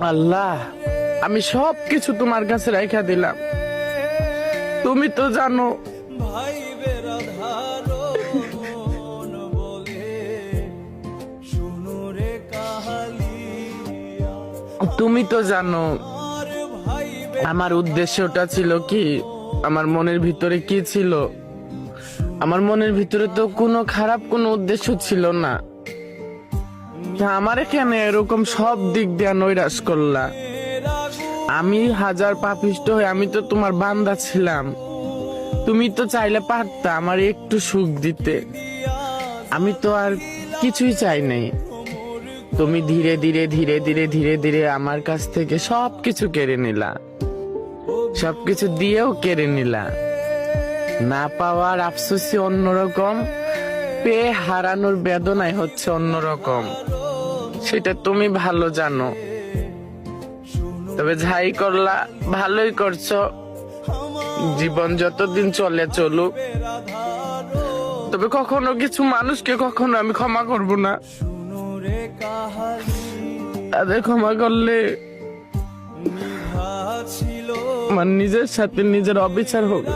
আল্লাহ, আমি সব কিছু তোমার কাছে রাইখা দিলাম। তুমি তো জানো ভাই বেরাধারো মন বলে শুনো রে কাহালিয়া। তুমি তো জানো আর ভাই আমার উদ্দেশ্যটা ছিল কি, আমার মনের ভিতরে কি ছিল। আমার মনের ভিতরে তো কোনো খারাপ কোনো উদ্দেশ্য ছিল না। আমার এখানে এরকম সব দিক দিয়ে নৈরাশ করলা। আমি হাজার পাপিষ্ট হয়ে আমি তো তোমার বান্দা ছিলাম। তুমি তো চাইলে পারতা আমার একটু সুখ দিতে। আমি তো আর কিছুই চাই নাই। তুমি ধীরে ধীরে ধীরে ধীরে ধীরে ধীরে আমার কাছ থেকে সবকিছু কেড়ে নিলা, সবকিছু দিয়েও কেড়ে নিলা। না পাওয়ার আফসোসই অন্যরকম, পেয়ে হারানোর বেদনাই হচ্ছে অন্যরকম। সেটা তুমি ভালো জানো। তবে যাই করলা ভালোই করছো। জীবন যতদিন চলে চলুক, তবে কখনো কিছু মানুষকে কখনো আমি ক্ষমা করব না। শুনো রে কাহালিয়া। তাদের ক্ষমা করলে নিভা ছিল আমার নিজের সাথে নিজের অবিচার হবে।